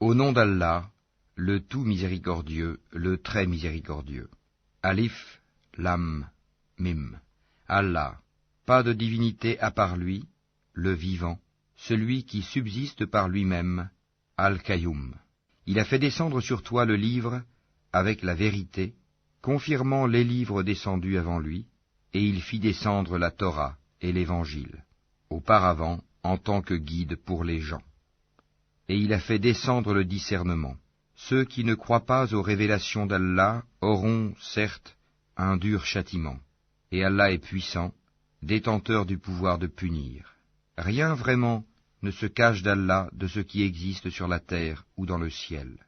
Au nom d'Allah, le tout miséricordieux, le très miséricordieux. Alif, Lam, Mim. Allah, pas de divinité à part lui, le vivant, celui qui subsiste par lui-même, Al-Qayyum. Il a fait descendre sur toi le livre avec la vérité, confirmant les livres descendus avant lui, et il fit descendre la Torah et l'Évangile, auparavant en tant que guide pour les gens. Et il a fait descendre le discernement. Ceux qui ne croient pas aux révélations d'Allah auront, certes, un dur châtiment. Et Allah est puissant, détenteur du pouvoir de punir. Rien vraiment ne se cache d'Allah de ce qui existe sur la terre ou dans le ciel.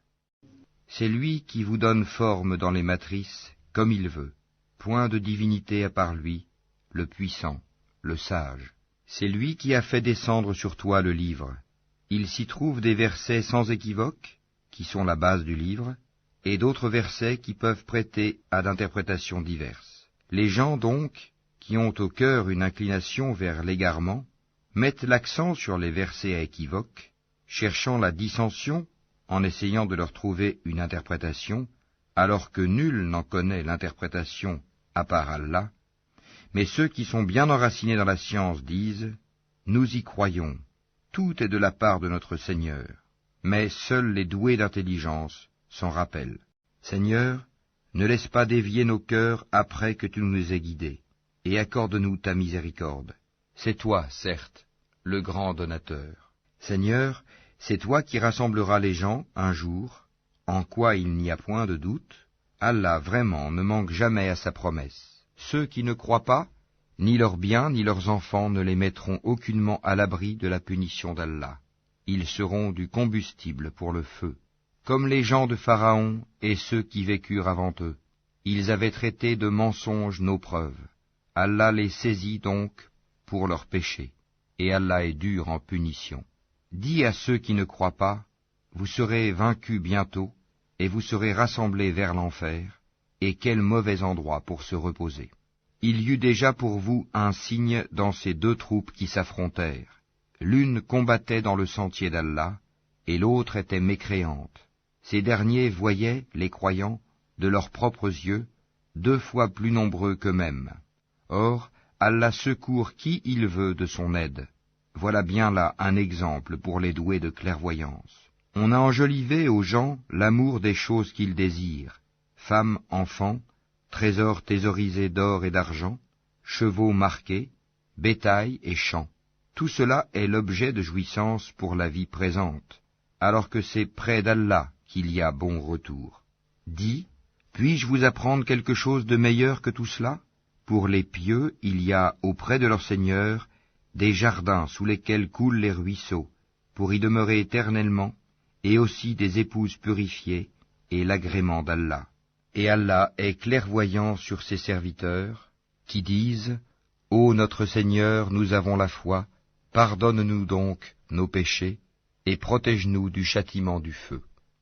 C'est lui qui vous donne forme dans les matrices, comme il veut. Point de divinité à part lui, le puissant, le sage. C'est lui qui a fait descendre sur toi le livre. Il s'y trouve des versets sans équivoque, qui sont la base du livre, et d'autres versets qui peuvent prêter à d'interprétations diverses. Les gens donc, qui ont au cœur une inclination vers l'égarement, mettent l'accent sur les versets à équivoque, cherchant la dissension en essayant de leur trouver une interprétation, alors que nul n'en connaît l'interprétation à part Allah. Mais ceux qui sont bien enracinés dans la science disent « Nous y croyons, tout est de la part de notre Seigneur. » Mais seuls les doués d'intelligence s'en rappellent. Seigneur, ne laisse pas dévier nos cœurs après que tu nous aies guidés, et accorde-nous ta miséricorde. C'est toi, certes, le grand donateur. Seigneur, c'est toi qui rassembleras les gens un jour, en quoi il n'y a point de doute. Allah vraiment ne manque jamais à sa promesse. Ceux qui ne croient pas, ni leurs biens ni leurs enfants ne les mettront aucunement à l'abri de la punition d'Allah. Ils seront du combustible pour le feu, comme les gens de Pharaon et ceux qui vécurent avant eux. Ils avaient traité de mensonges nos preuves. Allah les saisit donc pour leurs péchés, et Allah est dur en punition. Dis à ceux qui ne croient pas, vous serez vaincus bientôt, et vous serez rassemblés vers l'enfer, et quel mauvais endroit pour se reposer. Il y eut déjà pour vous un signe dans ces deux troupes qui s'affrontèrent. L'une combattait dans le sentier d'Allah, et l'autre était mécréante. Ces derniers voyaient, les croyants, de leurs propres yeux, 2 fois plus nombreux qu'eux-mêmes. Or, Allah secourt qui il veut de son aide. Voilà bien là un exemple pour les doués de clairvoyance. On a enjolivé aux gens l'amour des choses qu'ils désirent, femmes, enfants, trésors thésaurisés d'or et d'argent, chevaux marqués, bétail et champs. Tout cela est l'objet de jouissance pour la vie présente, alors que c'est près d'Allah qu'il y a bon retour. Dis, puis-je vous apprendre quelque chose de meilleur que tout cela? Pour les pieux, il y a auprès de leur Seigneur des jardins sous lesquels coulent les ruisseaux, pour y demeurer éternellement, et aussi des épouses purifiées, et l'agrément d'Allah. Et Allah est clairvoyant sur ses serviteurs, qui disent « Ô notre Seigneur, nous avons la foi, pardonne-nous donc nos péchés, et protège-nous du châtiment du feu. »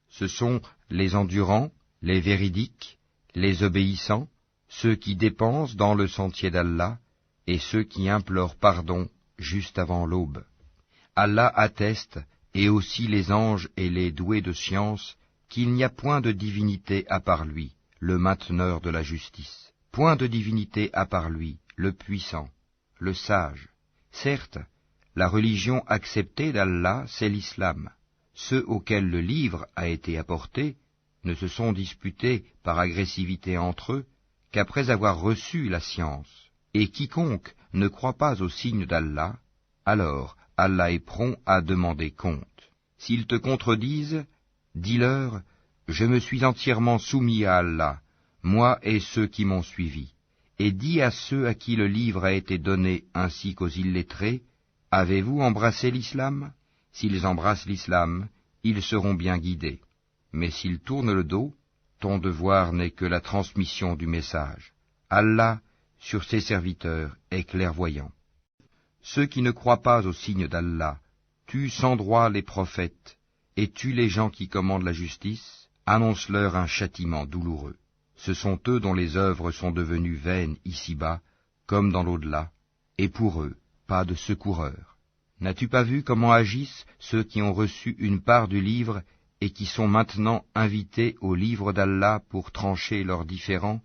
Ce sont les endurants, les véridiques, les obéissants, ceux qui dépensent dans le sentier d'Allah, et ceux qui implorent pardon juste avant l'aube. Allah atteste, et aussi les anges et les doués de science, qu'il n'y a point de divinité à part lui, le mainteneur de la justice. Point de divinité à part lui, le puissant, le sage. Certes, la religion acceptée d'Allah, c'est l'islam. Ceux auxquels le livre a été apporté ne se sont disputés par agressivité entre eux qu'après avoir reçu la science. Et quiconque ne croit pas au signe d'Allah, alors Allah est prompt à demander compte. S'ils te contredisent, dis-leur, je me suis entièrement soumis à Allah, moi et ceux qui m'ont suivi. Et dis à ceux à qui le livre a été donné ainsi qu'aux illettrés, avez-vous embrassé l'islam? S'ils embrassent l'islam, ils seront bien guidés. Mais s'ils tournent le dos, ton devoir n'est que la transmission du message. Allah, sur ses serviteurs, est clairvoyant. Ceux qui ne croient pas au signe d'Allah tuent sans droit les prophètes et tuent les gens qui commandent la justice, annonce-leur un châtiment douloureux. Ce sont eux dont les œuvres sont devenues vaines ici-bas, comme dans l'au-delà, et pour eux, pas de secoureur. N'as-tu pas vu comment agissent ceux qui ont reçu une part du livre et qui sont maintenant invités au livre d'Allah pour trancher leurs différends,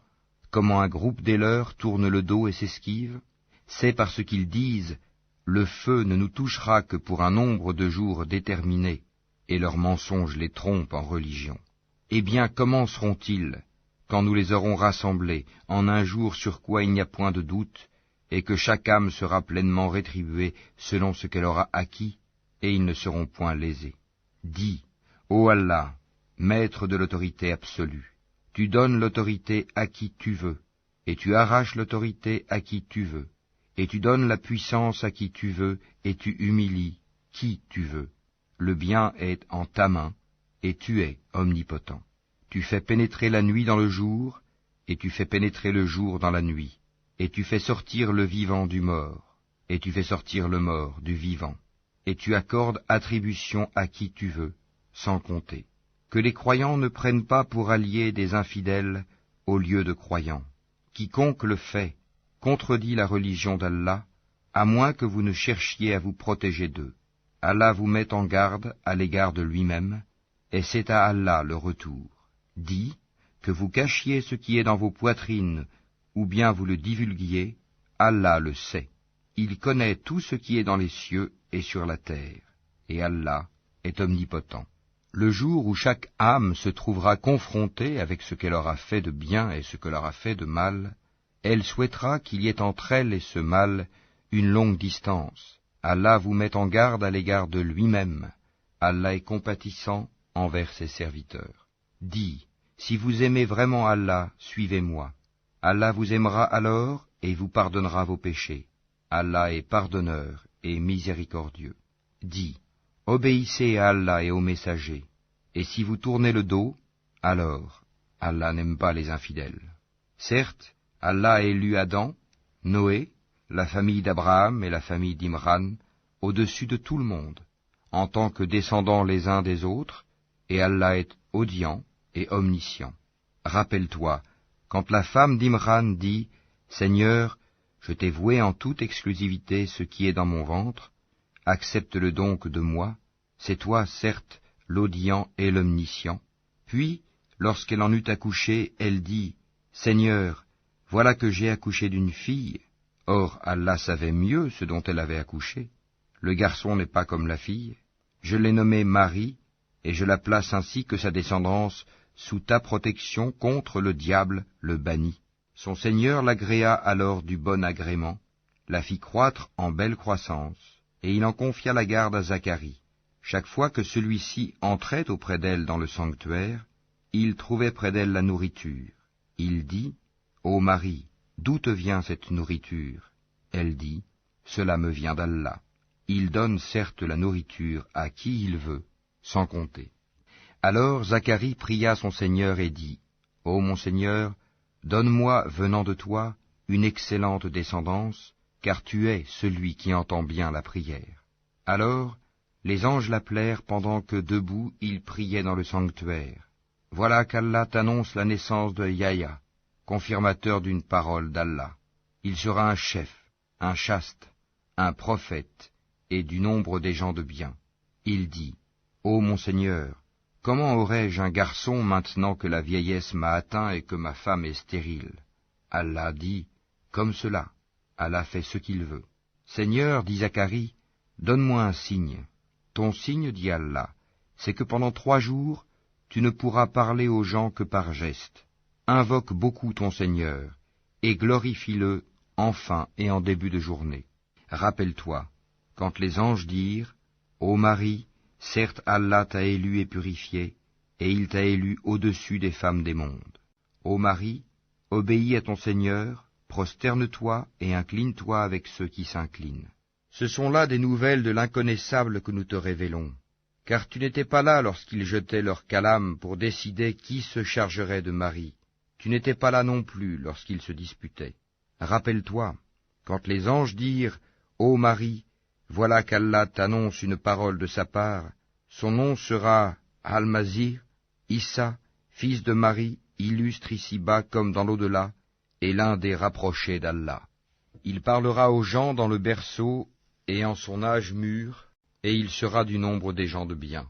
comment un groupe des leurs tourne le dos et s'esquive, c'est parce qu'ils disent « Le feu ne nous touchera que pour un nombre de jours déterminé », et leurs mensonges les trompent en religion. Eh bien, comment seront-ils, quand nous les aurons rassemblés en un jour sur quoi il n'y a point de doute, et que chaque âme sera pleinement rétribuée selon ce qu'elle aura acquis, et ils ne seront point lésés. Dis, ô Allah, maître de l'autorité absolue, tu donnes l'autorité à qui tu veux, et tu arraches l'autorité à qui tu veux, et tu donnes la puissance à qui tu veux, et tu humilies qui tu veux. Le bien est en ta main, et tu es omnipotent. Tu fais pénétrer la nuit dans le jour, et tu fais pénétrer le jour dans la nuit, et tu fais sortir le vivant du mort, et tu fais sortir le mort du vivant, et tu accordes attribution à qui tu veux, sans compter. Que les croyants ne prennent pas pour alliés des infidèles au lieu de croyants. Quiconque le fait contredit la religion d'Allah, à moins que vous ne cherchiez à vous protéger d'eux. Allah vous met en garde à l'égard de lui-même, et c'est à Allah le retour. Dis, que vous cachiez ce qui est dans vos poitrines, ou bien vous le divulguiez, Allah le sait. Il connaît tout ce qui est dans les cieux et sur la terre, et Allah est omnipotent. Le jour où chaque âme se trouvera confrontée avec ce qu'elle aura fait de bien et ce qu'elle aura fait de mal, elle souhaitera qu'il y ait entre elle et ce mal une longue distance. Allah vous met en garde à l'égard de lui-même. Allah est compatissant envers ses serviteurs. Dis, si vous aimez vraiment Allah, suivez-moi. Allah vous aimera alors et vous pardonnera vos péchés. Allah est pardonneur et miséricordieux. Dis, obéissez à Allah et aux messagers, et si vous tournez le dos, alors Allah n'aime pas les infidèles. Certes, Allah a élu Adam, Noé, la famille d'Abraham et la famille d'Imran, au-dessus de tout le monde, en tant que descendants les uns des autres, et Allah est audient et omniscient. Rappelle-toi, quand la femme d'Imran dit « Seigneur, je t'ai voué en toute exclusivité ce qui est dans mon ventre, accepte-le donc de moi, c'est toi, certes, l'audient et l'omniscient. » Puis, lorsqu'elle en eut accouché, elle dit « Seigneur, voilà que j'ai accouché d'une fille. » Or, Allah savait mieux ce dont elle avait accouché. Le garçon n'est pas comme la fille. Je l'ai nommée Marie, et je la place ainsi que sa descendance sous ta protection contre le diable, le banni. Son Seigneur l'agréa alors du bon agrément, la fit croître en belle croissance, et il en confia la garde à Zacharie. Chaque fois que celui-ci entrait auprès d'elle dans le sanctuaire, il trouvait près d'elle la nourriture. Il dit, « Ô Marie, d'où te vient cette nourriture ?» Elle dit, « Cela me vient d'Allah. Il donne certes la nourriture à qui il veut, sans compter. » Alors Zacharie pria son Seigneur et dit, « Ô mon Seigneur, donne-moi, venant de toi, une excellente descendance, car tu es celui qui entend bien la prière. » Alors les anges l'appelèrent pendant que debout il priait dans le sanctuaire. Voilà qu'Allah t'annonce la naissance de Yahya, confirmateur d'une parole d'Allah. Il sera un chef, un chaste, un prophète, et du nombre des gens de bien. Il dit, « Ô mon Seigneur, comment aurais-je un garçon maintenant que la vieillesse m'a atteint et que ma femme est stérile ?» Allah dit, « Comme cela, Allah fait ce qu'il veut. » Seigneur, dit Zacharie, donne-moi un signe. Ton signe, dit Allah, c'est que pendant 3 jours, tu ne pourras parler aux gens que par gestes. Invoque beaucoup ton Seigneur, et glorifie-le en fin et en début de journée. Rappelle-toi, quand les anges dirent, Ô Marie, certes Allah t'a élu et purifié, et il t'a élu au-dessus des femmes des mondes. Ô Marie, obéis à ton Seigneur, prosterne-toi et incline-toi avec ceux qui s'inclinent. Ce sont là des nouvelles de l'inconnaissable que nous te révélons, car tu n'étais pas là lorsqu'ils jetaient leur calame pour décider qui se chargerait de Marie. Tu n'étais pas là non plus lorsqu'ils se disputaient. Rappelle-toi, quand les anges dirent, Ô Marie, voilà qu'Allah t'annonce une parole de sa part, son nom sera Al-Masih, Issa, fils de Marie, illustre ici-bas comme dans l'au-delà, et l'un des rapprochés d'Allah. Il parlera aux gens dans le berceau et en son âge mûr, et il sera du nombre des gens de bien.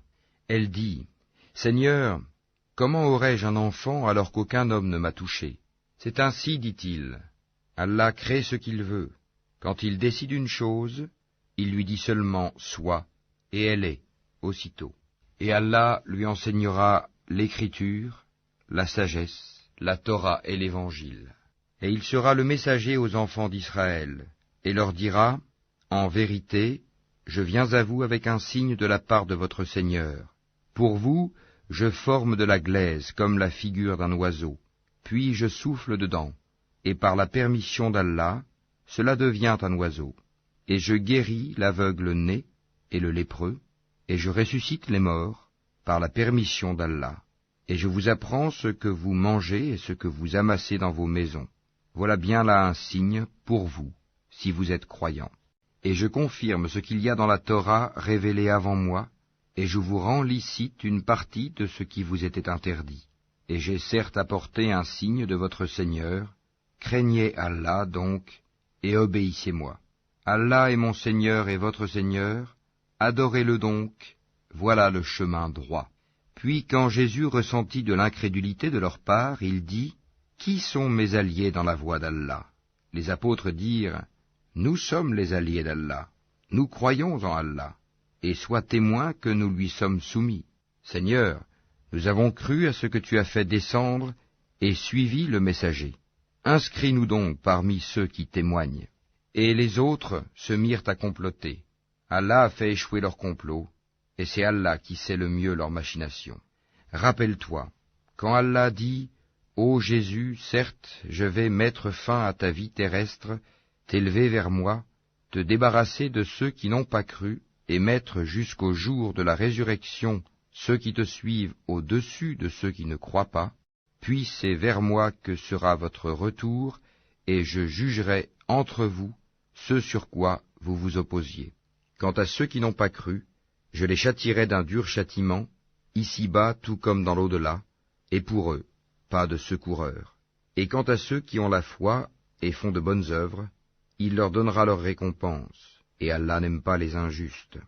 Elle dit, Seigneur, comment aurais-je un enfant alors qu'aucun homme ne m'a touché? C'est ainsi, dit-il, Allah crée ce qu'il veut. Quand il décide une chose, il lui dit seulement « sois » et elle est, aussitôt. Et Allah lui enseignera l'écriture, la sagesse, la Torah et l'Évangile. Et il sera le messager aux enfants d'Israël, et leur dira, en vérité, je viens à vous avec un signe de la part de votre Seigneur. Pour vous, je forme de la glaise comme la figure d'un oiseau, puis je souffle dedans, et par la permission d'Allah, cela devient un oiseau. Et je guéris l'aveugle né et le lépreux, et je ressuscite les morts, par la permission d'Allah. Et je vous apprends ce que vous mangez et ce que vous amassez dans vos maisons. Voilà bien là un signe pour vous, si vous êtes croyants. Et je confirme ce qu'il y a dans la Torah révélée avant moi, et je vous rends licite une partie de ce qui vous était interdit. Et j'ai certes apporté un signe de votre Seigneur, craignez Allah donc, et obéissez-moi. Allah est mon Seigneur et votre Seigneur, adorez-le donc, voilà le chemin droit. Puis quand Jésus ressentit de l'incrédulité de leur part, il dit, « Qui sont mes alliés dans la voie d'Allah ?» Les apôtres dirent, « Nous sommes les alliés d'Allah, nous croyons en Allah, et sois témoin que nous lui sommes soumis. Seigneur, nous avons cru à ce que tu as fait descendre et suivi le messager. Inscris-nous donc parmi ceux qui témoignent. » Et les autres se mirent à comploter. Allah a fait échouer leur complot, et c'est Allah qui sait le mieux leurs machinations. Rappelle-toi, quand Allah dit, « Ô Jésus, certes, je vais mettre fin à ta vie terrestre, t'élever vers moi, te débarrasser de ceux qui n'ont pas cru, et mettre jusqu'au jour de la résurrection ceux qui te suivent au-dessus de ceux qui ne croient pas, puis c'est vers moi que sera votre retour, et je jugerai entre vous ce sur quoi vous vous opposiez. Quant à ceux qui n'ont pas cru, je les châtierai d'un dur châtiment, ici-bas tout comme dans l'au-delà, et pour eux, pas de secoureur. Et quant à ceux qui ont la foi et font de bonnes œuvres, il leur donnera leur récompense, et Allah n'aime pas les injustes.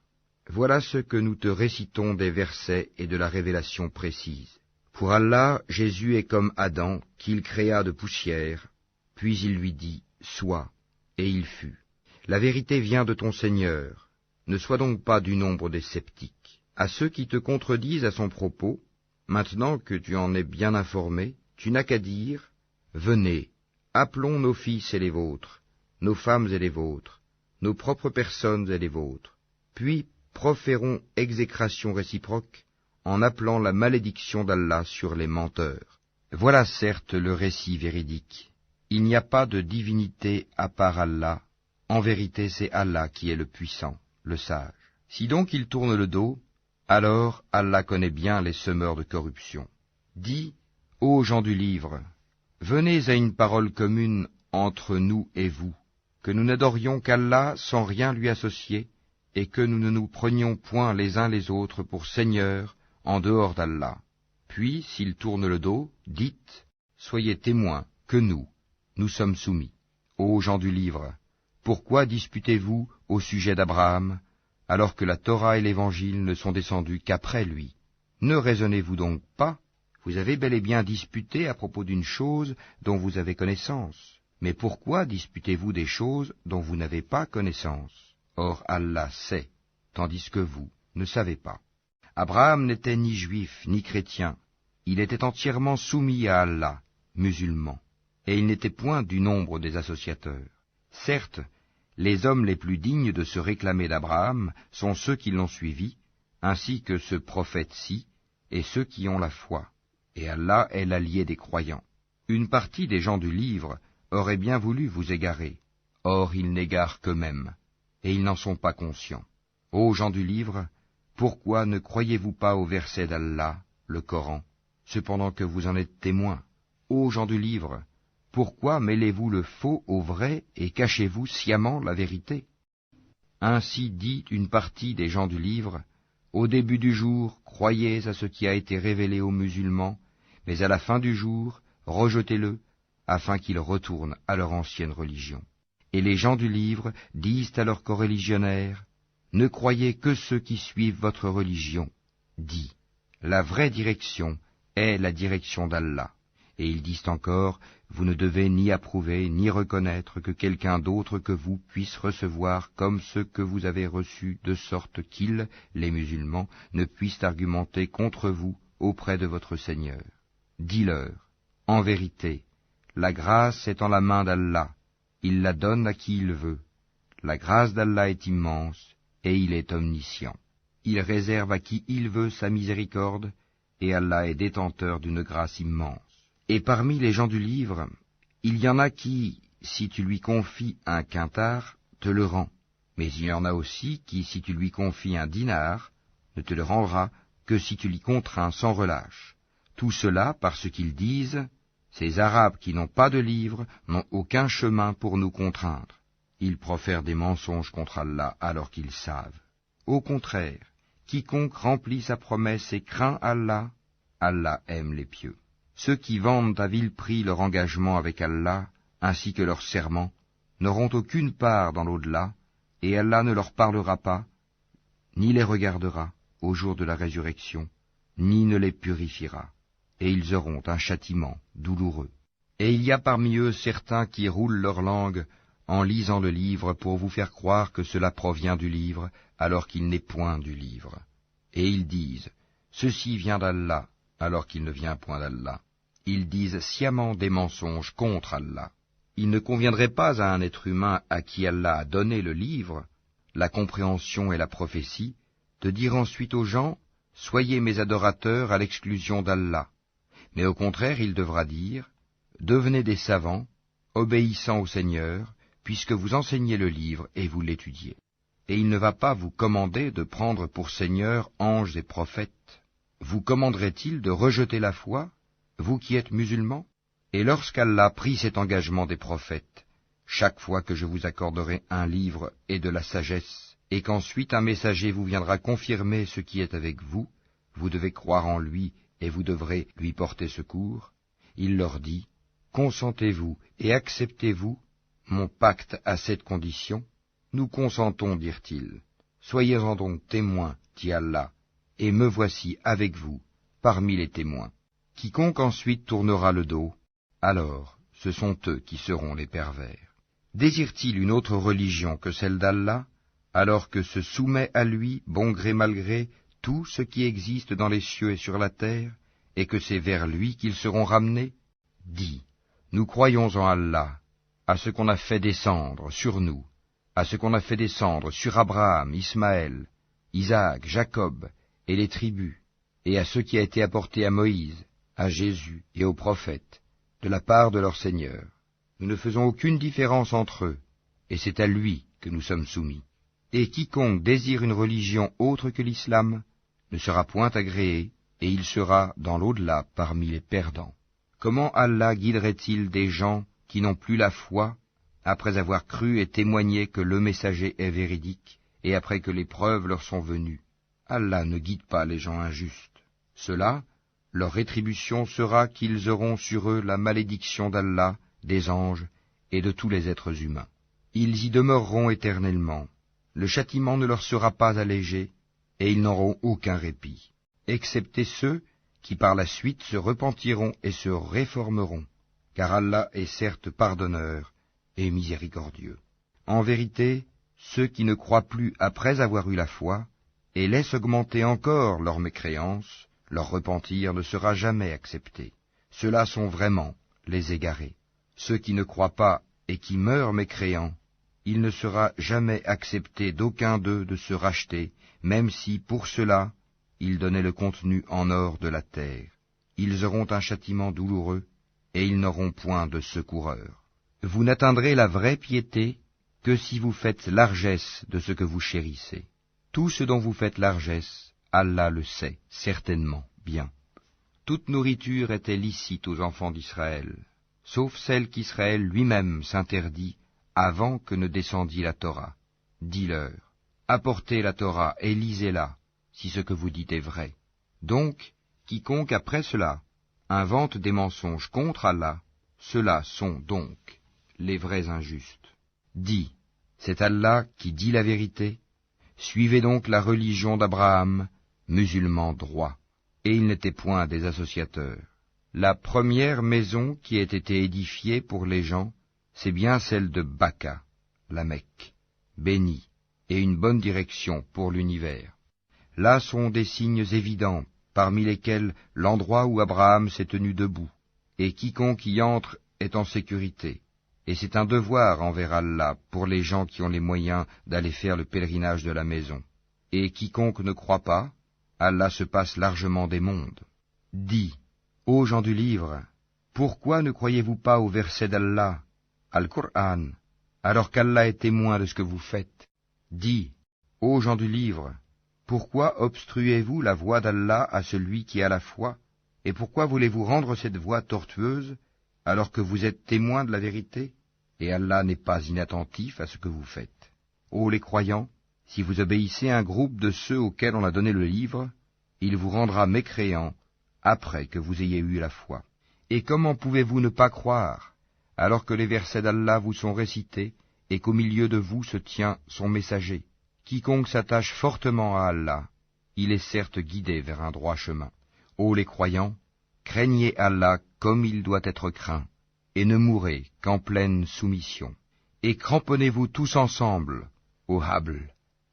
Voilà ce que nous te récitons des versets et de la révélation précise. Pour Allah, Jésus est comme Adam, qu'il créa de poussière, puis il lui dit, « Sois », et il fut. La vérité vient de ton Seigneur. Ne sois donc pas du nombre des sceptiques. À ceux qui te contredisent à son propos, maintenant que tu en es bien informé, tu n'as qu'à dire, « Venez, appelons nos fils et les vôtres, nos femmes et les vôtres, nos propres personnes et les vôtres, puis proférons exécration réciproque en appelant la malédiction d'Allah sur les menteurs. » Voilà certes le récit véridique. Il n'y a pas de divinité à part Allah. En vérité, c'est Allah qui est le puissant, le sage. Si donc ils tournent le dos, alors Allah connaît bien les semeurs de corruption. Dis, ô gens du livre, venez à une parole commune entre nous et vous, que nous n'adorions qu'Allah sans rien lui associer, et que nous ne nous prenions point les uns les autres pour seigneurs en dehors d'Allah. Puis, s'ils tournent le dos, dites, soyez témoins que nous sommes soumis. Ô gens du livre, pourquoi disputez-vous au sujet d'Abraham, alors que la Torah et l'Évangile ne sont descendus qu'après lui? Ne raisonnez-vous donc pas? Vous avez bel et bien disputé à propos d'une chose dont vous avez connaissance. Mais pourquoi disputez-vous des choses dont vous n'avez pas connaissance? Or Allah sait, tandis que vous ne savez pas. Abraham n'était ni juif ni chrétien, il était entièrement soumis à Allah, musulman, et il n'était point du nombre des associateurs. Certes, les hommes les plus dignes de se réclamer d'Abraham sont ceux qui l'ont suivi, ainsi que ce prophète-ci, et ceux qui ont la foi, et Allah est l'allié des croyants. Une partie des gens du livre aurait bien voulu vous égarer, or ils n'égarent qu'eux-mêmes, et ils n'en sont pas conscients. Ô gens du livre, pourquoi ne croyez-vous pas au verset d'Allah, le Coran, cependant que vous en êtes témoins? Ô gens du livre, pourquoi mêlez-vous le faux au vrai et cachez-vous sciemment la vérité? Ainsi dit une partie des gens du livre, au début du jour, croyez à ce qui a été révélé aux musulmans, mais à la fin du jour, rejetez-le, afin qu'ils retournent à leur ancienne religion. Et les gens du livre disent à leurs coreligionnaires, ne croyez que ceux qui suivent votre religion. Dis, La vraie direction est la direction d'Allah. Et ils disent encore, vous ne devez ni approuver ni reconnaître que quelqu'un d'autre que vous puisse recevoir comme ce que vous avez reçu, de sorte qu'ils, les musulmans, ne puissent argumenter contre vous auprès de votre Seigneur. Dis-leur, en vérité, la grâce est en la main d'Allah, il la donne à qui il veut. La grâce d'Allah est immense, et il est omniscient. Il réserve à qui il veut sa miséricorde, et Allah est détenteur d'une grâce immense. Et parmi les gens du livre, il y en a qui, si tu lui confies un quintar, te le rend. Mais il y en a aussi qui, si tu lui confies un dinar, ne te le rendra que si tu l'y contrains sans relâche. Tout cela parce qu'ils disent, ces Arabes qui n'ont pas de livre n'ont aucun chemin pour nous contraindre. Ils profèrent des mensonges contre Allah alors qu'ils savent. Au contraire, quiconque remplit sa promesse et craint Allah, Allah aime les pieux. Ceux qui vendent à vil prix leur engagement avec Allah, ainsi que leur serment, n'auront aucune part dans l'au-delà, et Allah ne leur parlera pas, ni les regardera au jour de la résurrection, ni ne les purifiera, et ils auront un châtiment douloureux. Et il y a parmi eux certains qui roulent leur langue en lisant le livre pour vous faire croire que cela provient du livre, alors qu'il n'est point du livre. Et ils disent, ceci vient d'Allah, alors qu'il ne vient point d'Allah. Ils disent sciemment des mensonges contre Allah. Il ne conviendrait pas à un être humain à qui Allah a donné le livre, la compréhension et la prophétie, de dire ensuite aux gens, soyez mes adorateurs à l'exclusion d'Allah. Mais au contraire, il devra dire, devenez des savants, obéissant au Seigneur, puisque vous enseignez le livre et vous l'étudiez. Et il ne va pas vous commander de prendre pour Seigneur anges et prophètes. Vous commanderait-il de rejeter la foi, vous qui êtes musulmans? Et lorsqu'Allah prit cet engagement des prophètes, chaque fois que je vous accorderai un livre et de la sagesse, et qu'ensuite un messager vous viendra confirmer ce qui est avec vous, vous devez croire en lui et vous devrez lui porter secours, il leur dit, consentez-vous et acceptez-vous mon pacte à cette condition? Nous consentons, dirent-ils. Soyez-en donc témoins, dit Allah, et me voici avec vous, parmi les témoins. Quiconque ensuite tournera le dos, alors ce sont eux qui seront les pervers. Désire-t-il une autre religion que celle d'Allah, alors que se soumet à lui, bon gré mal gré, tout ce qui existe dans les cieux et sur la terre, et que c'est vers lui qu'ils seront ramenés? Dis, nous croyons en Allah, à ce qu'on a fait descendre sur nous, à ce qu'on a fait descendre sur Abraham, Ismaël, Isaac, Jacob, et les tribus, et à ce qui a été apporté à Moïse, à Jésus et aux prophètes, de la part de leur Seigneur. Nous ne faisons aucune différence entre eux, et c'est à lui que nous sommes soumis. Et quiconque désire une religion autre que l'islam ne sera point agréé, et il sera dans l'au-delà parmi les perdants. Comment Allah guiderait-il des gens qui n'ont plus la foi, après avoir cru et témoigné que le messager est véridique, et après que les preuves leur sont venues? Allah ne guide pas les gens injustes. Cela, leur rétribution sera qu'ils auront sur eux la malédiction d'Allah, des anges et de tous les êtres humains. Ils y demeureront éternellement. Le châtiment ne leur sera pas allégé, et ils n'auront aucun répit, excepté ceux qui par la suite se repentiront et se réformeront, car Allah est certes pardonneur et miséricordieux. En vérité, ceux qui ne croient plus après avoir eu la foi, et laissent augmenter encore leur mécréance, leur repentir ne sera jamais accepté. Ceux-là sont vraiment les égarés. Ceux qui ne croient pas et qui meurent mécréants, il ne sera jamais accepté d'aucun d'eux de se racheter, même si, pour cela, ils donnaient le contenu en or de la terre. Ils auront un châtiment douloureux, et ils n'auront point de secoureur. Vous n'atteindrez la vraie piété que si vous faites largesse de ce que vous chérissez. Tout ce dont vous faites largesse, Allah le sait, certainement, bien. Toute nourriture était licite aux enfants d'Israël, sauf celle qu'Israël lui-même s'interdit avant que ne descendît la Torah. Dis-leur, apportez la Torah et lisez-la, si ce que vous dites est vrai. Donc, quiconque après cela invente des mensonges contre Allah, ceux-là sont donc les vrais injustes. Dis, c'est Allah qui dit la vérité. Suivez donc la religion d'Abraham, musulman droit. et ils n'étaient point des associateurs. La première maison qui ait été édifiée pour les gens, c'est bien celle de Baka, la Mecque, bénie, et une bonne direction pour l'univers. Là sont des signes évidents, parmi lesquels l'endroit où Abraham s'est tenu debout, et quiconque y entre est en sécurité. Et c'est un devoir envers Allah pour les gens qui ont les moyens d'aller faire le pèlerinage de la maison. Et quiconque ne croit pas, Allah se passe largement des mondes. Dis, ô gens du livre, pourquoi ne croyez-vous pas au verset d'Allah, Al-Qur'an, alors qu'Allah est témoin de ce que vous faites? Dis, ô gens du livre, pourquoi obstruez-vous la voie d'Allah à celui qui a la foi, et pourquoi voulez-vous rendre cette voie tortueuse, alors que vous êtes témoins de la vérité, et Allah n'est pas inattentif à ce que vous faites. Ô les croyants, si vous obéissez à un groupe de ceux auxquels on a donné le livre, il vous rendra mécréants après que vous ayez eu la foi. Et comment pouvez-vous ne pas croire, alors que les versets d'Allah vous sont récités, et qu'au milieu de vous se tient son messager? Quiconque s'attache fortement à Allah, il est certes guidé vers un droit chemin. Ô les croyants, craignez Allah comme il doit être craint, et ne mourrez qu'en pleine soumission. Et cramponnez-vous tous ensemble au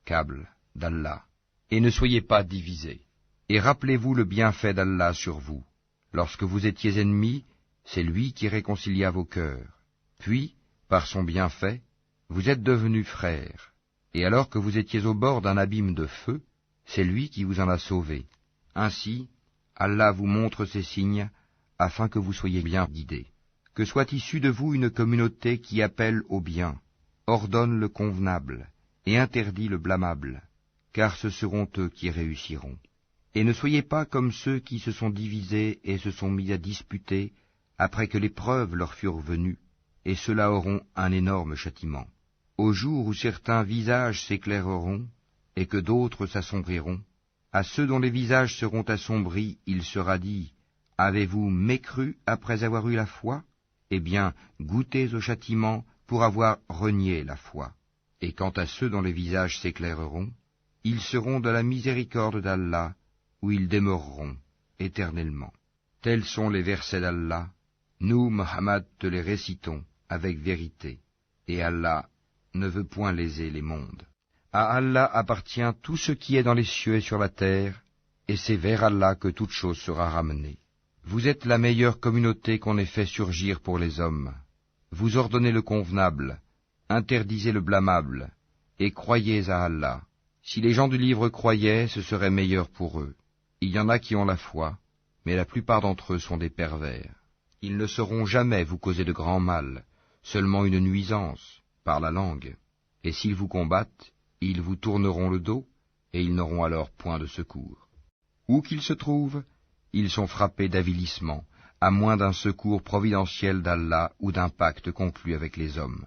câble d'Allah, et ne soyez pas divisés. Et rappelez-vous le bienfait d'Allah sur vous. Lorsque vous étiez ennemis, c'est lui qui réconcilia vos cœurs. Puis, par son bienfait, vous êtes devenus frères. Et alors que vous étiez au bord d'un abîme de feu, c'est lui qui vous en a sauvés. Ainsi, Allah vous montre ces signes, afin que vous soyez bien guidés. Que soit issue de vous une communauté qui appelle au bien, ordonne le convenable, et interdit le blâmable, car ce seront eux qui réussiront. Et ne soyez pas comme ceux qui se sont divisés et se sont mis à disputer, après que les preuves leur furent venues, et ceux-là auront un énorme châtiment. Au jour où certains visages s'éclaireront, et que d'autres s'assombriront, à ceux dont les visages seront assombris, il sera dit, « Avez-vous mécru après avoir eu la foi? Eh bien, goûtez au châtiment pour avoir renié la foi. » Et quant à ceux dont les visages s'éclaireront, ils seront de la miséricorde d'Allah, où ils demeureront éternellement. Tels sont les versets d'Allah. Nous, Muhammad, te les récitons avec vérité, et Allah ne veut point léser les mondes. À Allah appartient tout ce qui est dans les cieux et sur la terre, et c'est vers Allah que toute chose sera ramenée. Vous êtes la meilleure communauté qu'on ait fait surgir pour les hommes. Vous ordonnez le convenable, interdisez le blâmable, et croyez à Allah. Si les gens du livre croyaient, ce serait meilleur pour eux. Il y en a qui ont la foi, mais la plupart d'entre eux sont des pervers. Ils ne sauront jamais vous causer de grand mal, seulement une nuisance, par la langue. Et s'ils vous combattent, ils vous tourneront le dos, et ils n'auront alors point de secours. Où qu'ils se trouvent, ils sont frappés d'avilissement, à moins d'un secours providentiel d'Allah ou d'un pacte conclu avec les hommes.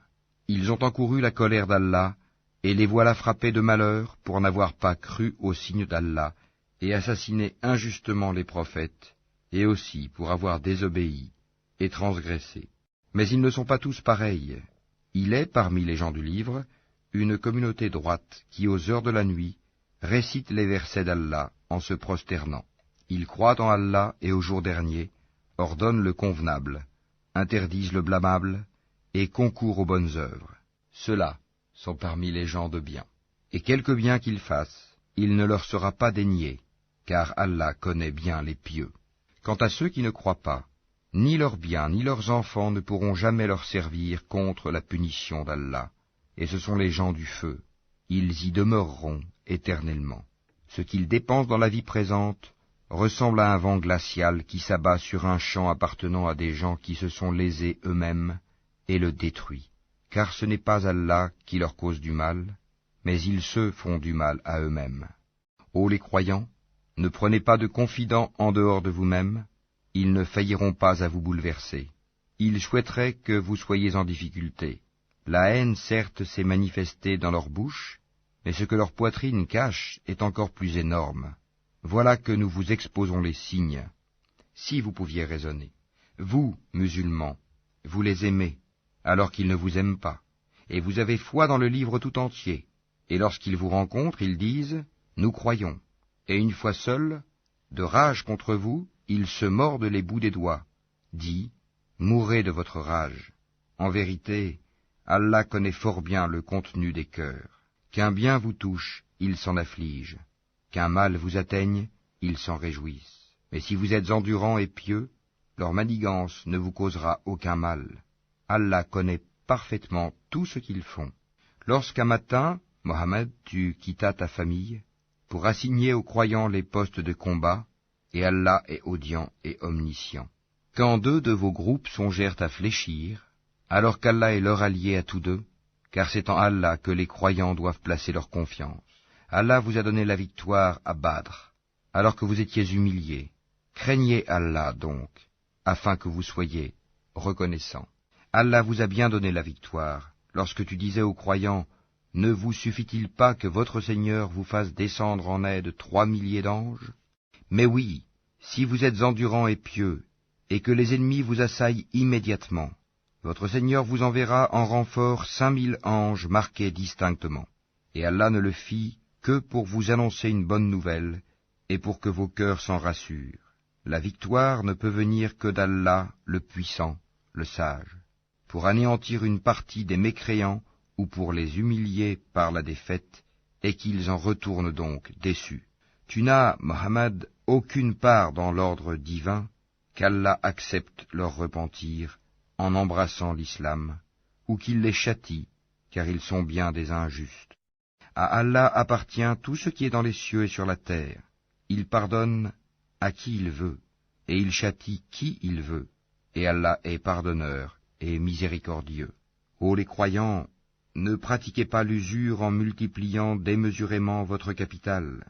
Ils ont encouru la colère d'Allah, et les voilà frappés de malheur pour n'avoir pas cru aux signes d'Allah, et assassiné injustement les prophètes, et aussi pour avoir désobéi et transgressé. Mais ils ne sont pas tous pareils. Il est, parmi les gens du livre, une communauté droite qui, aux heures de la nuit, récite les versets d'Allah en se prosternant. Ils croient en Allah et au jour dernier, ordonnent le convenable, interdisent le blâmable, et concourent aux bonnes œuvres. Ceux-là sont parmi les gens de bien. Et quelque bien qu'ils fassent, il ne leur sera pas dénié, car Allah connaît bien les pieux. Quant à ceux qui ne croient pas, ni leurs biens ni leurs enfants ne pourront jamais leur servir contre la punition d'Allah, et ce sont les gens du feu. Ils y demeureront éternellement. Ce qu'ils dépensent dans la vie présente ressemble à un vent glacial qui s'abat sur un champ appartenant à des gens qui se sont lésés eux-mêmes et le détruit. Car ce n'est pas Allah qui leur cause du mal, mais ils se font du mal à eux-mêmes. Ô les croyants, ne prenez pas de confidents en dehors de vous-même, ils ne failliront pas à vous bouleverser. Ils souhaiteraient que vous soyez en difficulté. La haine, certes, s'est manifestée dans leur bouche, mais ce que leur poitrine cache est encore plus énorme. Voilà que nous vous exposons les signes, si vous pouviez raisonner. Vous, musulmans, vous les aimez, alors qu'ils ne vous aiment pas, et vous avez foi dans le livre tout entier. Et lorsqu'ils vous rencontrent, ils disent « Nous croyons », et une fois seuls, De rage contre vous, ils se mordent les bouts des doigts. Dis, mourrez de votre rage. En vérité, Allah connaît fort bien le contenu des cœurs. Qu'un bien vous touche, ils s'en affligent. Qu'un mal vous atteigne, ils s'en réjouissent. Mais si vous êtes endurants et pieux, leur manigance ne vous causera aucun mal. Allah connaît parfaitement tout ce qu'ils font. Lorsqu'un matin, Mohammed, tu quittas ta famille, pour assigner aux croyants les postes de combat, et Allah est audient et omniscient. Quand deux de vos groupes songèrent à fléchir, alors qu'Allah est leur allié à tous deux, car c'est en Allah que les croyants doivent placer leur confiance. Allah vous a donné la victoire à Badr, alors que vous étiez humiliés. Craignez Allah donc, afin que vous soyez reconnaissants. Allah vous a bien donné la victoire, lorsque tu disais aux croyants, « Ne vous suffit-il pas que votre Seigneur vous fasse descendre en aide 3 milliers d'anges ?» Mais oui, si vous êtes endurants et pieux, et que les ennemis vous assaillent immédiatement, votre Seigneur vous enverra en renfort 5000 anges marqués distinctement. Et Allah ne le fit que pour vous annoncer une bonne nouvelle, et pour que vos cœurs s'en rassurent. La victoire ne peut venir que d'Allah, le puissant, le sage, pour anéantir une partie des mécréants ou pour les humilier par la défaite, et qu'ils en retournent donc déçus. Tu n'as, Mohammed, aucune part dans l'ordre divin, qu'Allah accepte leur repentir en embrassant l'islam, ou qu'il les châtie, car ils sont bien des injustes. À Allah appartient tout ce qui est dans les cieux et sur la terre. Il pardonne à qui il veut, et il châtie qui il veut, et Allah est pardonneur et miséricordieux. Ô les croyants, ne pratiquez pas l'usure en multipliant démesurément votre capital,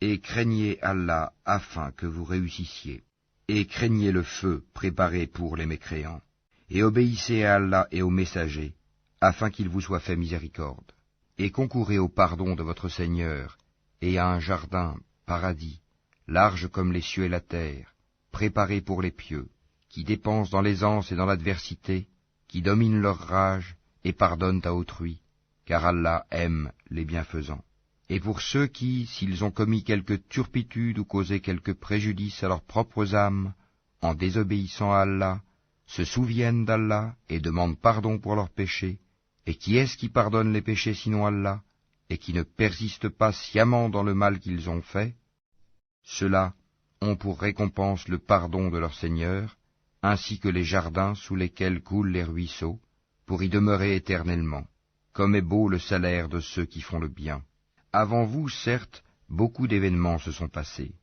et craignez Allah afin que vous réussissiez, et craignez le feu préparé pour les mécréants, et obéissez à Allah et aux messagers, afin qu'il vous soit fait miséricorde, et concourez au pardon de votre Seigneur, et à un jardin, paradis, large comme les cieux et la terre, préparé pour les pieux, qui dépensent dans l'aisance et dans l'adversité, qui dominent leur rage et pardonnent à autrui, car Allah aime les bienfaisants. Et pour ceux qui, s'ils ont commis quelque turpitude ou causé quelque préjudice à leurs propres âmes, en désobéissant à Allah, se souviennent d'Allah et demandent pardon pour leurs péchés, et qui est-ce qui pardonne les péchés sinon Allah, et qui ne persiste pas sciemment dans le mal qu'ils ont fait? Ceux-là ont pour récompense le pardon de leur Seigneur, ainsi que les jardins sous lesquels coulent les ruisseaux, pour y demeurer éternellement. Comme est beau le salaire de ceux qui font le bien. Avant vous, certes, beaucoup d'événements se sont passés.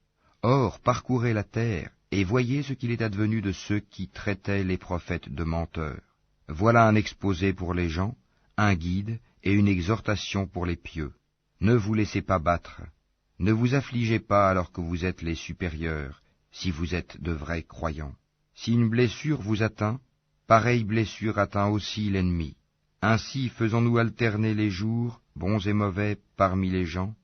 Or, parcourez la terre, et voyez ce qu'il est advenu de ceux qui traitaient les prophètes de menteurs. Voilà un exposé pour les gens, un guide et une exhortation pour les pieux. Ne vous laissez pas battre, ne vous affligez pas alors que vous êtes les supérieurs, si vous êtes de vrais croyants. Si une blessure vous atteint, pareille blessure atteint aussi l'ennemi. Ainsi faisons-nous alterner les jours, bons et mauvais, parmi les gens,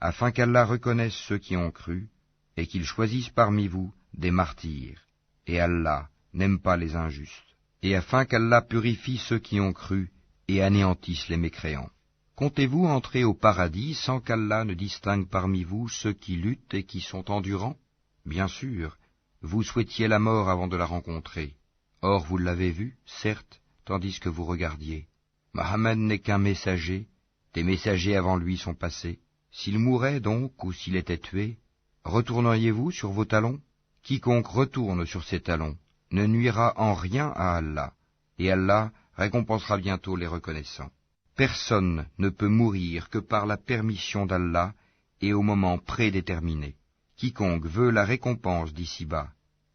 afin qu'Allah reconnaisse ceux qui ont cru, et qu'il choisisse parmi vous des martyrs. Et Allah n'aime pas les injustes. Et afin qu'Allah purifie ceux qui ont cru, et anéantisse les mécréants. Comptez-vous entrer au paradis sans qu'Allah ne distingue parmi vous ceux qui luttent et qui sont endurants? Bien sûr, vous souhaitiez la mort avant de la rencontrer. Or vous l'avez vue, certes, tandis que vous regardiez. Mohammed n'est qu'un messager, des messagers avant lui sont passés. S'il mourait donc, ou s'il était tué, retourneriez-vous sur vos talons? Quiconque retourne sur ses talons ne nuira en rien à Allah, et Allah récompensera bientôt les reconnaissants. Personne ne peut mourir que par la permission d'Allah et au moment prédéterminé. Quiconque veut la récompense d'ici-bas,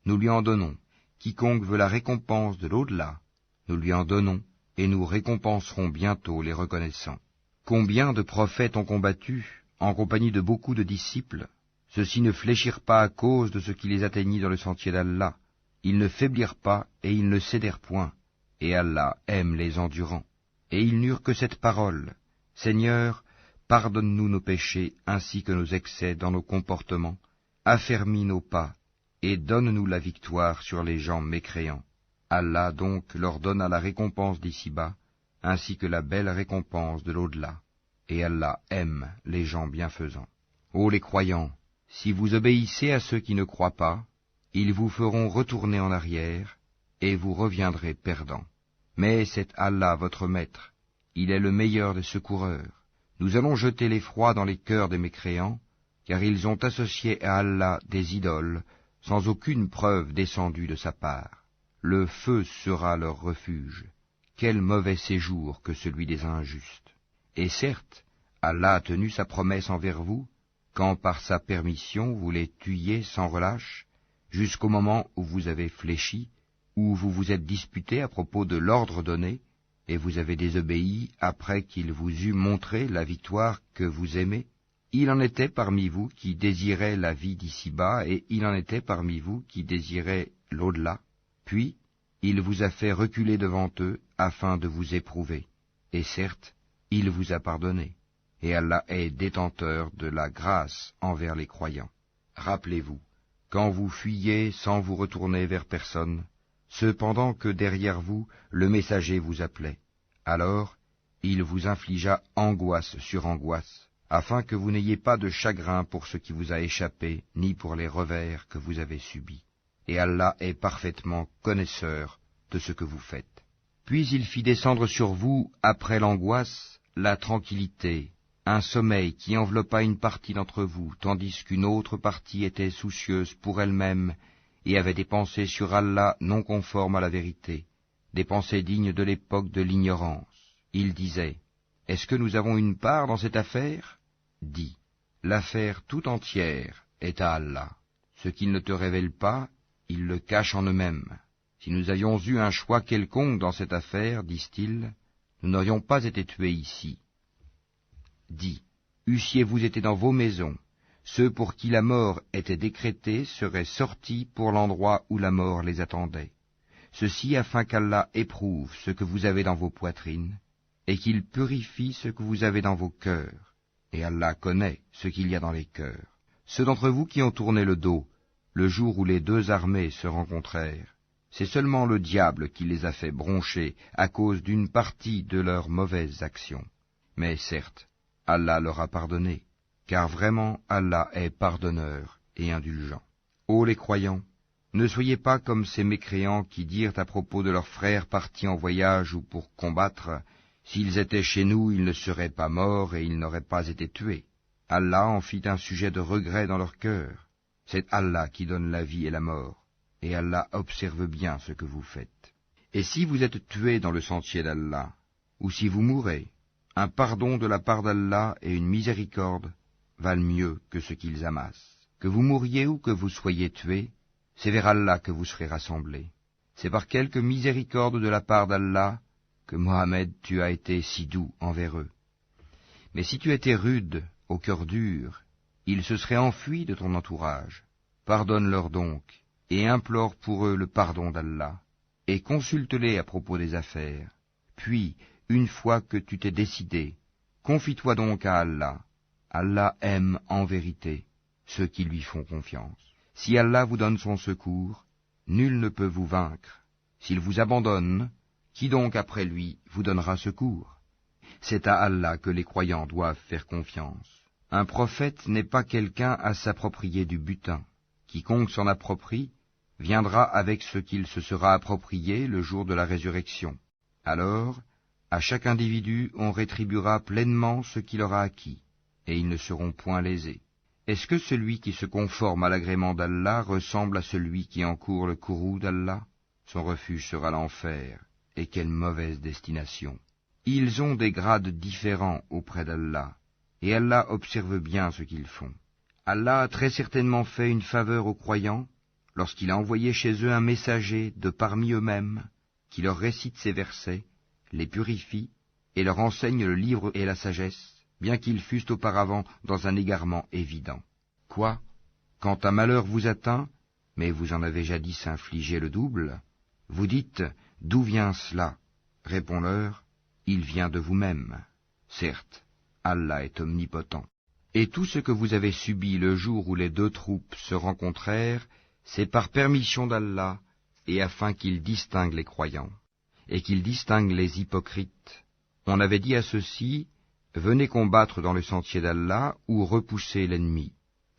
nous lui en donnons. Quiconque veut la récompense de l'au-delà, nous lui en donnons, et nous récompenserons bientôt les reconnaissants. Combien de prophètes ont combattu, en compagnie de beaucoup de disciples? Ceux-ci ne fléchirent pas à cause de ce qui les atteignit dans le sentier d'Allah. Ils ne faiblirent pas et ils ne cédèrent point. Et Allah aime les endurants. Et ils n'eurent que cette parole: Seigneur, pardonne-nous nos péchés ainsi que nos excès dans nos comportements, affermis nos pas, et donne-nous la victoire sur les gens mécréants. Allah donc leur donna la récompense d'ici-bas, ainsi que la belle récompense de l'au-delà. Et Allah aime les gens bienfaisants. Ô les croyants, Si vous obéissez à ceux qui ne croient pas, ils vous feront retourner en arrière, et vous reviendrez perdants. Mais c'est Allah votre maître, il est le meilleur des secoureurs. Nous allons jeter l'effroi dans les cœurs des mécréants, car ils ont associé à Allah des idoles, sans aucune preuve descendue de sa part. Le feu sera leur refuge. Quel mauvais séjour que celui des injustes. Et certes, Allah a tenu sa promesse envers vous, quand par sa permission vous les tuiez sans relâche, jusqu'au moment où vous avez fléchi, où vous vous êtes disputé à propos de l'ordre donné, et vous avez désobéi après qu'il vous eût montré la victoire que vous aimez. Il en était parmi vous qui désiraient la vie d'ici-bas, et il en était parmi vous qui désiraient l'au-delà. Puis, il vous a fait reculer devant eux, afin de vous éprouver. Et certes, il vous a pardonné. Et Allah est détenteur de la grâce envers les croyants. Rappelez-vous, quand vous fuyiez sans vous retourner vers personne, cependant que derrière vous le messager vous appelait, alors il vous infligea angoisse sur angoisse, afin que vous n'ayez pas de chagrin pour ce qui vous a échappé, ni pour les revers que vous avez subis. Et Allah est parfaitement connaisseur de ce que vous faites. Puis il fit descendre sur vous, après l'angoisse, la tranquillité, un sommeil qui enveloppa une partie d'entre vous, tandis qu'une autre partie était soucieuse pour elle-même et avait des pensées sur Allah non conformes à la vérité, des pensées dignes de l'époque de l'ignorance. Il disait, « Est-ce que nous avons une part dans cette affaire ?» Dis, « L'affaire tout entière est à Allah. Ce qu'ils ne te révèlent pas, ils le cachent en eux-mêmes. Si nous avions eu un choix quelconque dans cette affaire, disent-ils, nous n'aurions pas été tués ici. » Dis, eussiez-vous été dans vos maisons, ceux pour qui la mort était décrétée seraient sortis pour l'endroit où la mort les attendait. Ceci afin qu'Allah éprouve ce que vous avez dans vos poitrines, et qu'il purifie ce que vous avez dans vos cœurs. Et Allah connaît ce qu'il y a dans les cœurs. Ceux d'entre vous qui ont tourné le dos, le jour où les deux armées se rencontrèrent, c'est seulement le diable qui les a fait broncher à cause d'une partie de leurs mauvaises actions. Mais certes, Allah leur a pardonné, car vraiment Allah est pardonneur et indulgent. Ô les croyants, ne soyez pas comme ces mécréants qui dirent à propos de leurs frères partis en voyage ou pour combattre, « S'ils étaient chez nous, ils ne seraient pas morts et ils n'auraient pas été tués. » Allah en fit un sujet de regret dans leur cœur. C'est Allah qui donne la vie et la mort, et Allah observe bien ce que vous faites. Et si vous êtes tués dans le sentier d'Allah, ou si vous mourrez, un pardon de la part d'Allah et une miséricorde valent mieux que ce qu'ils amassent. Que vous mouriez ou que vous soyez tués, c'est vers Allah que vous serez rassemblés. C'est par quelque miséricorde de la part d'Allah que Mohammed tu as été si doux envers eux. Mais si tu étais rude, au cœur dur, ils se seraient enfuis de ton entourage. Pardonne-leur donc, et implore pour eux le pardon d'Allah, et consulte-les à propos des affaires. Puis, une fois que tu t'es décidé, confie-toi donc à Allah. Allah aime en vérité ceux qui lui font confiance. Si Allah vous donne son secours, nul ne peut vous vaincre. S'il vous abandonne, qui donc après lui vous donnera secours? C'est à Allah que les croyants doivent faire confiance. Un prophète n'est pas quelqu'un à s'approprier du butin. Quiconque s'en approprie viendra avec ce qu'il se sera approprié le jour de la résurrection. Alors, à chaque individu on rétribuera pleinement ce qu'il aura acquis, et ils ne seront point lésés. Est-ce que celui qui se conforme à l'agrément d'Allah ressemble à celui qui encourt le courroux d'Allah? Son refuge sera l'enfer, et quelle mauvaise destination. Ils ont des grades différents auprès d'Allah, et Allah observe bien ce qu'ils font. Allah a très certainement fait une faveur aux croyants, lorsqu'il a envoyé chez eux un messager de parmi eux-mêmes, qui leur récite ces versets, les purifie, et leur enseigne le livre et la sagesse, bien qu'ils fussent auparavant dans un égarement évident. Quoi? Quand un malheur vous atteint, mais vous en avez jadis infligé le double, vous dites, d'où vient cela? Réponds-leur, il vient de vous-même. Certes, Allah est omnipotent. Et tout ce que vous avez subi le jour où les deux troupes se rencontrèrent, c'est par permission d'Allah, et afin qu'il distingue les croyants, et qu'il distingue les hypocrites. On avait dit à ceux-ci, venez combattre dans le sentier d'Allah ou repoussez l'ennemi.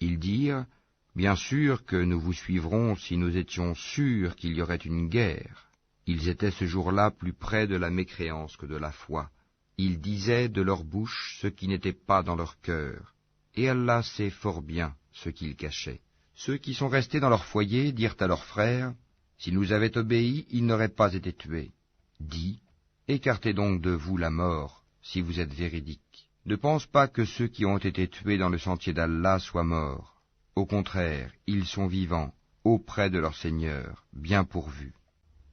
Ils dirent, bien sûr que nous vous suivrons si nous étions sûrs qu'il y aurait une guerre. Ils étaient ce jour-là plus près de la mécréance que de la foi. Ils disaient de leur bouche ce qui n'était pas dans leur cœur, et Allah sait fort bien ce qu'ils cachaient. Ceux qui sont restés dans leur foyer dirent à leurs frères, s'ils nous avaient obéi, ils n'auraient pas été tués. Dis, écartez donc de vous la mort, si vous êtes véridiques. Ne pense pas que ceux qui ont été tués dans le sentier d'Allah soient morts. Au contraire, ils sont vivants, auprès de leur Seigneur, bien pourvus,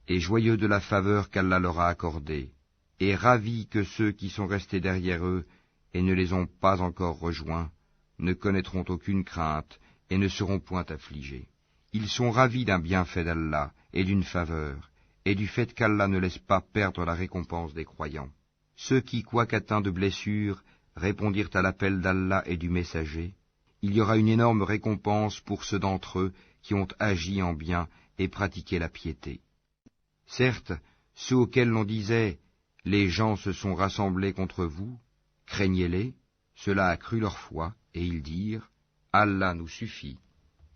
et joyeux de la faveur qu'Allah leur a accordée, et ravis que ceux qui sont restés derrière eux et ne les ont pas encore rejoints ne connaîtront aucune crainte et ne seront point affligés. Ils sont ravis d'un bienfait d'Allah et d'une faveur, et du fait qu'Allah ne laisse pas perdre la récompense des croyants. Ceux qui, quoique atteints de blessures, répondirent à l'appel d'Allah et du messager, il y aura une énorme récompense pour ceux d'entre eux qui ont agi en bien et pratiqué la piété. Certes, ceux auxquels l'on disait « Les gens se sont rassemblés contre vous », craignez-les, cela accrut leur foi, et ils dirent « Allah nous suffit,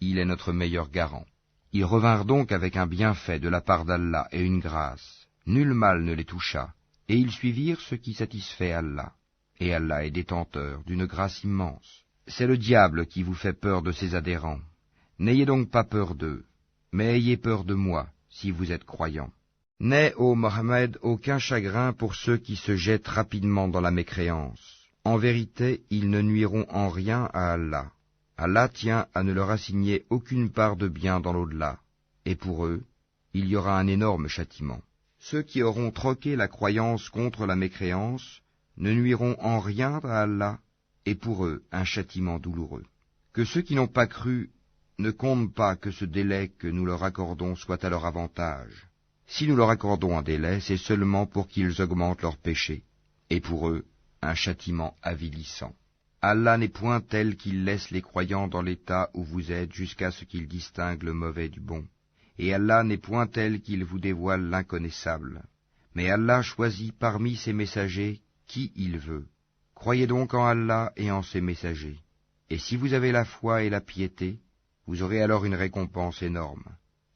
il est notre meilleur garant ». Ils revinrent donc avec un bienfait de la part d'Allah et une grâce. Nul mal ne les toucha, et ils suivirent ce qui satisfait Allah. Et Allah est détenteur d'une grâce immense. C'est le diable qui vous fait peur de ses adhérents. N'ayez donc pas peur d'eux, mais ayez peur de moi, si vous êtes croyants. N'aie, ô Mohammed, aucun chagrin pour ceux qui se jettent rapidement dans la mécréance. En vérité, ils ne nuiront en rien à Allah. Allah tient à ne leur assigner aucune part de bien dans l'au-delà, et pour eux, il y aura un énorme châtiment. Ceux qui auront troqué la croyance contre la mécréance ne nuiront en rien à Allah, et pour eux un châtiment douloureux. Que ceux qui n'ont pas cru ne comptent pas que ce délai que nous leur accordons soit à leur avantage. Si nous leur accordons un délai, c'est seulement pour qu'ils augmentent leurs péchés, et pour eux un châtiment avilissant. Allah n'est point tel qu'il laisse les croyants dans l'état où vous êtes jusqu'à ce qu'ils distinguent le mauvais du bon. Et Allah n'est point tel qu'il vous dévoile l'inconnaissable. Mais Allah choisit parmi ses messagers qui il veut. Croyez donc en Allah et en ses messagers. Et si vous avez la foi et la piété, vous aurez alors une récompense énorme.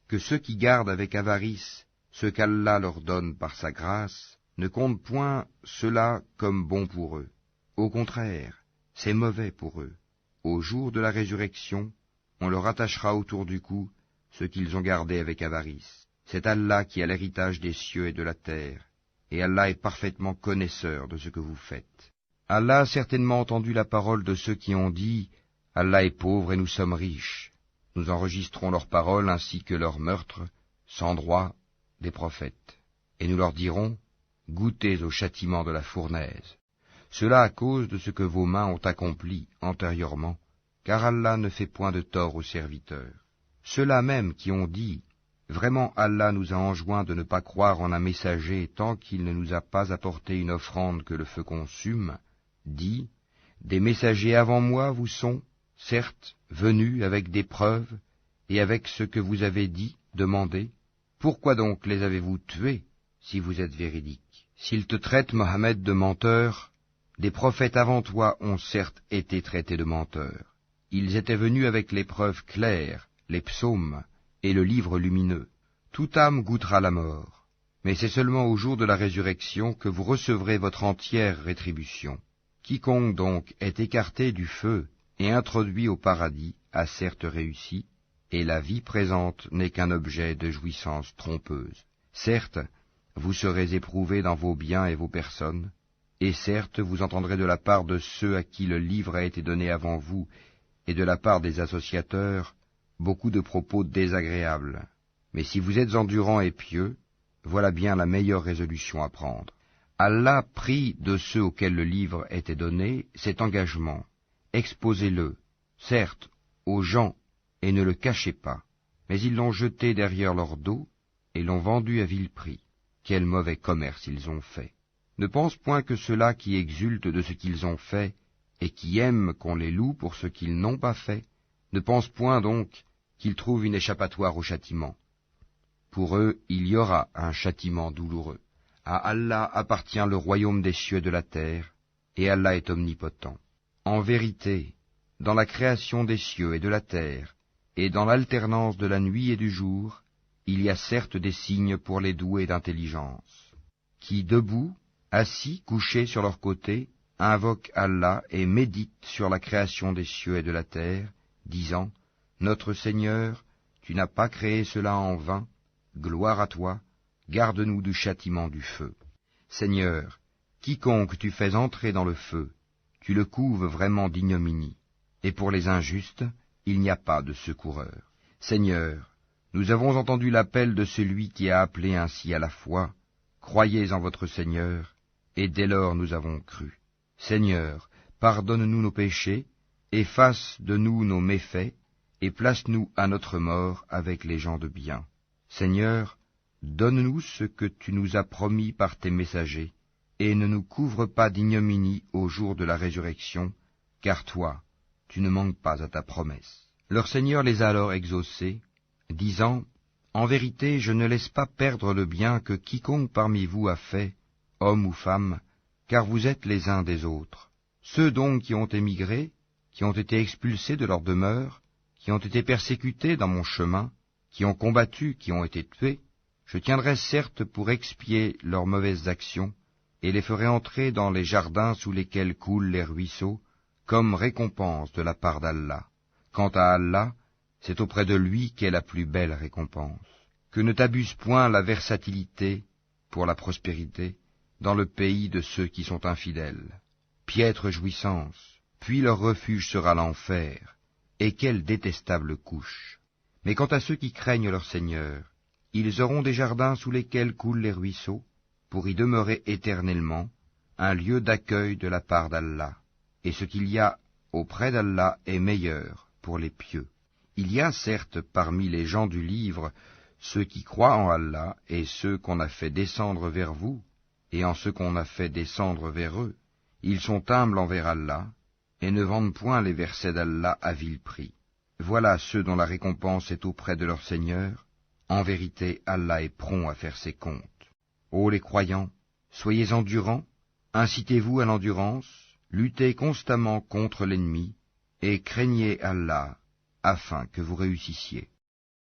Que ceux qui gardent avec avarice ce qu'Allah leur donne par sa grâce ne comptent point cela comme bon pour eux. Au contraire, c'est mauvais pour eux. Au jour de la résurrection, on leur attachera autour du cou ce qu'ils ont gardé avec avarice. C'est Allah qui a l'héritage des cieux et de la terre, et Allah est parfaitement connaisseur de ce que vous faites. Allah a certainement entendu la parole de ceux qui ont dit « Allah est pauvre et nous sommes riches ». Nous enregistrons leurs paroles ainsi que leurs meurtres, sans droit, des prophètes. Et nous leur dirons « Goûtez au châtiment de la fournaise ». Cela à cause de ce que vos mains ont accompli antérieurement, car Allah ne fait point de tort aux serviteurs. Ceux-là même qui ont dit « Vraiment Allah nous a enjoint de ne pas croire en un messager tant qu'il ne nous a pas apporté une offrande que le feu consume », dit « Des messagers avant moi vous sont, certes, venus avec des preuves et avec ce que vous avez dit, demandé. Pourquoi donc les avez-vous tués, si vous êtes véridiques? S'ils te traitent, Mohammed, de menteur, des prophètes avant toi ont certes été traités de menteurs. Ils étaient venus avec les preuves claires, les psaumes et le livre lumineux. Toute âme goûtera la mort, mais c'est seulement au jour de la résurrection que vous recevrez votre entière rétribution. Quiconque donc est écarté du feu et introduit au paradis a certes réussi, et la vie présente n'est qu'un objet de jouissance trompeuse. Certes, vous serez éprouvés dans vos biens et vos personnes, et certes vous entendrez de la part de ceux à qui le livre a été donné avant vous, et de la part des associateurs, beaucoup de propos désagréables. Mais si vous êtes endurants et pieux, voilà bien la meilleure résolution à prendre. Allah prit de ceux auxquels le livre était donné cet engagement. Exposez-le, certes, aux gens, et ne le cachez pas. Mais ils l'ont jeté derrière leur dos, et l'ont vendu à vil prix. Quel mauvais commerce ils ont fait. Ne pense point que ceux-là qui exultent de ce qu'ils ont fait, et qui aiment qu'on les loue pour ce qu'ils n'ont pas fait, ne pense point donc qu'ils trouvent une échappatoire au châtiment. Pour eux, il y aura un châtiment douloureux. À Allah appartient le royaume des cieux et de la terre, et Allah est omnipotent. En vérité, dans la création des cieux et de la terre, et dans l'alternance de la nuit et du jour, il y a certes des signes pour les doués d'intelligence, qui, debout, assis, couchés sur leur côté, invoquent Allah et méditent sur la création des cieux et de la terre, disant, « Notre Seigneur, tu n'as pas créé cela en vain, gloire à toi, garde-nous du châtiment du feu. Seigneur, quiconque tu fais entrer dans le feu, tu le couves vraiment d'ignominie, et pour les injustes, il n'y a pas de secoureur. Seigneur, nous avons entendu l'appel de celui qui a appelé ainsi à la foi, croyez en votre Seigneur, et dès lors nous avons cru. Seigneur, pardonne-nous nos péchés, efface de nous nos méfaits, et place-nous à notre mort avec les gens de bien. Seigneur, donne-nous ce que tu nous as promis par tes messagers, et ne nous couvre pas d'ignominie au jour de la résurrection, car toi, tu ne manques pas à ta promesse. » Leur Seigneur les a alors exaucés, disant, « En vérité, je ne laisse pas perdre le bien que quiconque parmi vous a fait, homme ou femme, car vous êtes les uns des autres. Ceux donc qui ont émigré, qui ont été expulsés de leur demeure, qui ont été persécutés dans mon chemin, qui ont combattu, qui ont été tués, je tiendrai certes pour expier leurs mauvaises actions, et les ferai entrer dans les jardins sous lesquels coulent les ruisseaux, comme récompense de la part d'Allah. Quant à Allah, c'est auprès de lui qu'est la plus belle récompense. Que ne t'abuse point la versatilité pour la prospérité dans le pays de ceux qui sont infidèles. Piètre jouissance, puis leur refuge sera l'enfer, et quelle détestable couche. Mais quant à ceux qui craignent leur Seigneur, ils auront des jardins sous lesquels coulent les ruisseaux, pour y demeurer éternellement, un lieu d'accueil de la part d'Allah, et ce qu'il y a auprès d'Allah est meilleur pour les pieux. Il y a certes parmi les gens du livre ceux qui croient en Allah et ceux qu'on a fait descendre vers vous, et en ceux qu'on a fait descendre vers eux. Ils sont humbles envers Allah, et ne vendent point les versets d'Allah à vil prix. Voilà ceux dont la récompense est auprès de leur Seigneur. En vérité, Allah est prompt à faire ses comptes. Ô les croyants, soyez endurants, incitez-vous à l'endurance, luttez constamment contre l'ennemi, et craignez Allah, afin que vous réussissiez.